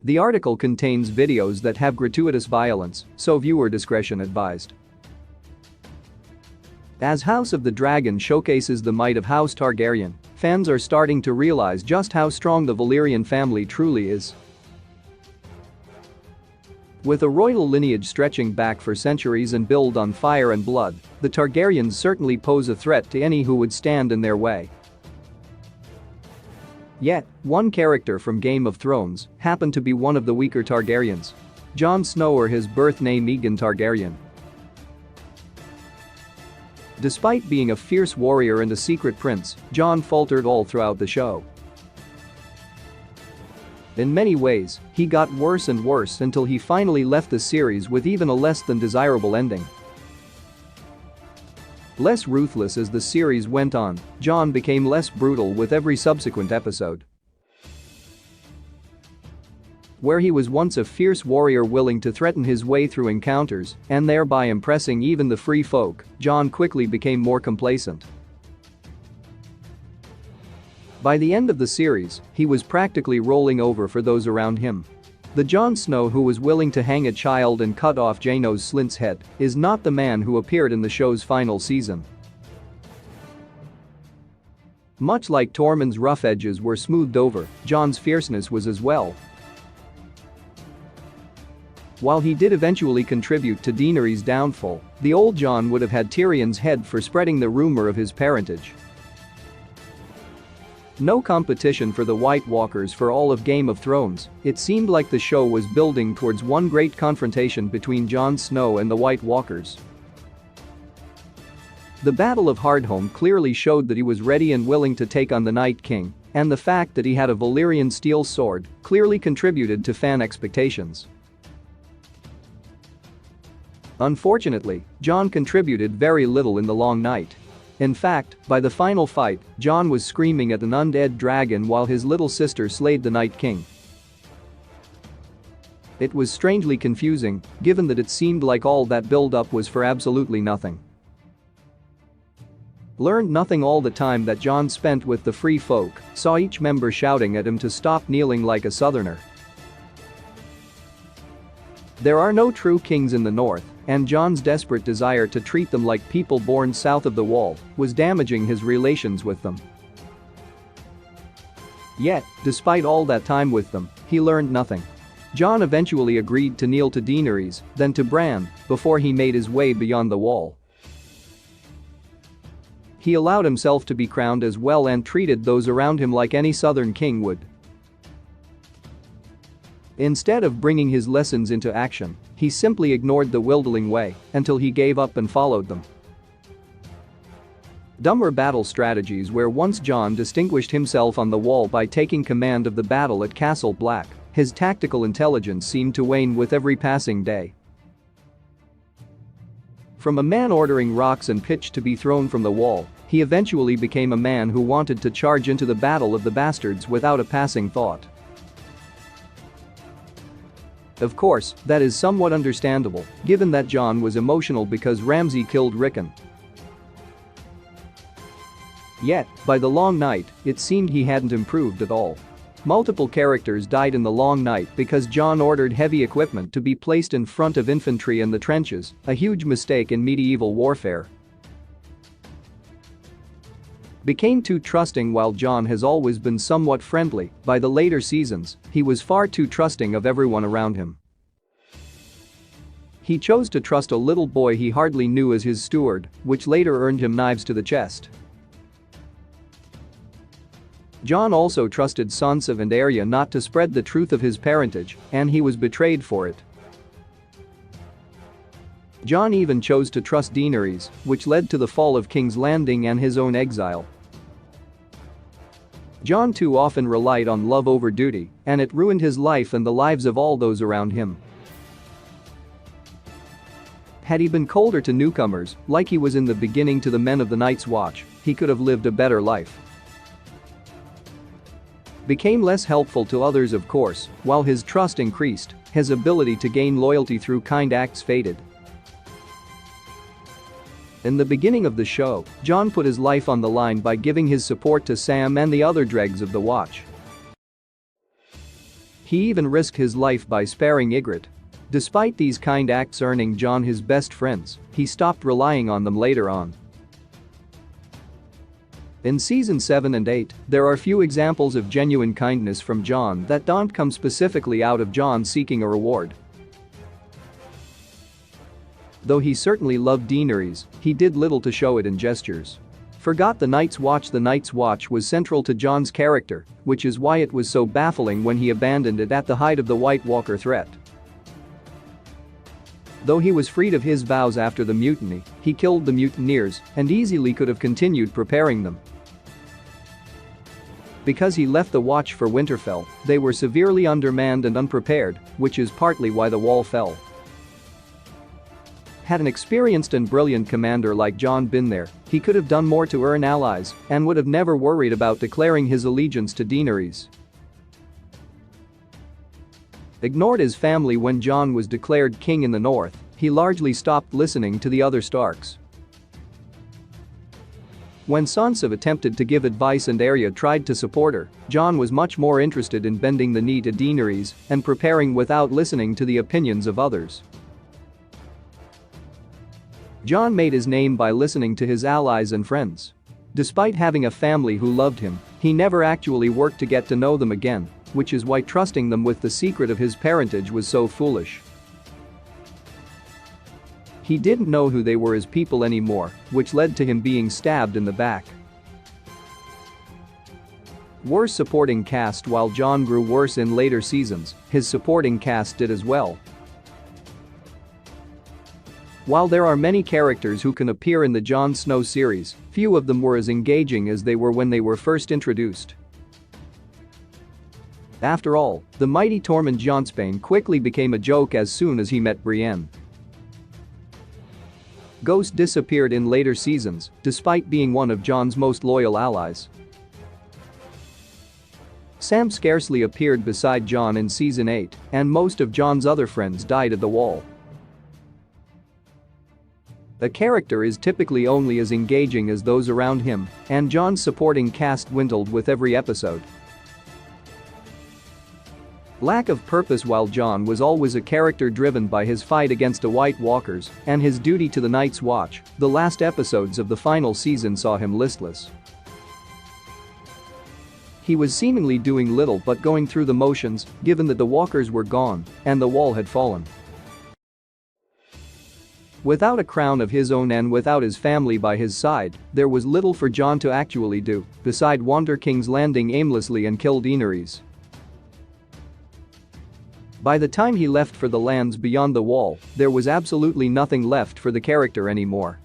The article contains videos that have gratuitous violence, so viewer discretion advised. As House of the Dragon showcases the might of House Targaryen, fans are starting to realize just how strong the Valyrian family truly is. With a royal lineage stretching back for centuries and built on fire and blood, the Targaryens certainly pose a threat to any who would stand in their way. Yet, one character from Game of Thrones happened to be one of the weaker Targaryens. Jon Snow, or his birth name Aegon Targaryen. Despite being a fierce warrior and a secret prince, Jon faltered all throughout the show. In many ways, he got worse and worse until he finally left the series with even a less than desirable ending. Less ruthless as the series went on, Jon became less brutal with every subsequent episode. Where he was once a fierce warrior willing to threaten his way through encounters and thereby impressing even the free folk, Jon quickly became more complacent. By the end of the series, he was practically rolling over for those around him. The Jon Snow who was willing to hang a child and cut off Janos Slynt's head is not the man who appeared in the show's final season. Much like Tormund's rough edges were smoothed over, Jon's fierceness was as well. While he did eventually contribute to Daenerys' downfall, the old Jon would have had Tyrion's head for spreading the rumor of his parentage. No competition for the White Walkers for all of Game of Thrones, it seemed like the show was building towards one great confrontation between Jon Snow and the White Walkers. The Battle of Hardhome clearly showed that he was ready and willing to take on the Night King, and the fact that he had a Valyrian steel sword clearly contributed to fan expectations. Unfortunately, Jon contributed very little in the long night. In fact, by the final fight, Jon was screaming at an undead dragon while his little sister slayed the Night King. It was strangely confusing, given that it seemed like all that build-up was for absolutely nothing. Learned nothing all the time that Jon spent with the free folk, saw each member shouting at him to stop kneeling like a southerner. There are no true kings in the north, and Jon's desperate desire to treat them like people born south of the wall was damaging his relations with them. Yet, despite all that time with them, he learned nothing. Jon eventually agreed to kneel to Daenerys, then to Bran, before he made his way beyond the wall. He allowed himself to be crowned as well and treated those around him like any southern king would. Instead of bringing his lessons into action, he simply ignored the Wildling way until he gave up and followed them. Dumber battle strategies where once Jon distinguished himself on the wall by taking command of the battle at Castle Black, his tactical intelligence seemed to wane with every passing day. From a man ordering rocks and pitch to be thrown from the wall, he eventually became a man who wanted to charge into the Battle of the Bastards without a passing thought. Of course, that is somewhat understandable, given that Jon was emotional because Ramsay killed Rickon. Yet, by the long night, it seemed he hadn't improved at all. Multiple characters died in the long night because Jon ordered heavy equipment to be placed in front of infantry in the trenches, a huge mistake in medieval warfare. Became too trusting. While Jon has always been somewhat friendly, by the later seasons, he was far too trusting of everyone around him. He chose to trust a little boy he hardly knew as his steward, which later earned him knives to the chest. Jon also trusted Sansa and Arya not to spread the truth of his parentage, and he was betrayed for it. Jon even chose to trust Daenerys, which led to the fall of King's Landing and his own exile. Jon too often relied on love over duty, and it ruined his life and the lives of all those around him. Had he been colder to newcomers, like he was in the beginning to the men of the Night's Watch, he could have lived a better life. Became less helpful to others, of course, while his trust increased, his ability to gain loyalty through kind acts faded. In the beginning of the show, Jon put his life on the line by giving his support to Sam and the other dregs of the Watch. He even risked his life by sparing Ygritte. Despite these kind acts earning Jon his best friends, he stopped relying on them later on. In season 7 and 8, there are few examples of genuine kindness from Jon that don't come specifically out of Jon seeking a reward. Though he certainly loved Daenerys, he did little to show it in gestures. Forgot the Night's Watch. The Night's Watch was central to Jon's character, which is why it was so baffling when he abandoned it at the height of the White Walker threat. Though he was freed of his vows after the mutiny, he killed the mutineers and easily could have continued preparing them. Because he left the watch for Winterfell, they were severely undermanned and unprepared, which is partly why the wall fell. Had an experienced and brilliant commander like Jon been there, he could have done more to earn allies and would have never worried about declaring his allegiance to Daenerys. Ignored his family when Jon was declared king in the north, he largely stopped listening to the other Starks. When Sansa attempted to give advice and Arya tried to support her, Jon was much more interested in bending the knee to Daenerys and preparing without listening to the opinions of others. Jon made his name by listening to his allies and friends. Despite having a family who loved him, he never actually worked to get to know them again, which is why trusting them with the secret of his parentage was so foolish. He didn't know who they were as people anymore, which led to him being stabbed in the back. Worse supporting cast. While Jon grew worse in later seasons, his supporting cast did as well. While there are many characters who can appear in the Jon Snow series, few of them were as engaging as they were when they were first introduced. After all, the mighty Tormund Jonspane quickly became a joke as soon as he met Brienne. Ghost disappeared in later seasons, despite being one of Jon's most loyal allies. Sam scarcely appeared beside Jon in season 8, and most of Jon's other friends died at the Wall. A character is typically only as engaging as those around him, and Jon's supporting cast dwindled with every episode. Lack of purpose. While Jon was always a character driven by his fight against the White Walkers and his duty to the Night's Watch, the last episodes of the final season saw him listless. He was seemingly doing little but going through the motions, given that the Walkers were gone and the Wall had fallen. Without a crown of his own and without his family by his side, there was little for Jon to actually do, beside wander King's Landing aimlessly and kill Daenerys. By the time he left for the lands beyond the Wall, there was absolutely nothing left for the character anymore.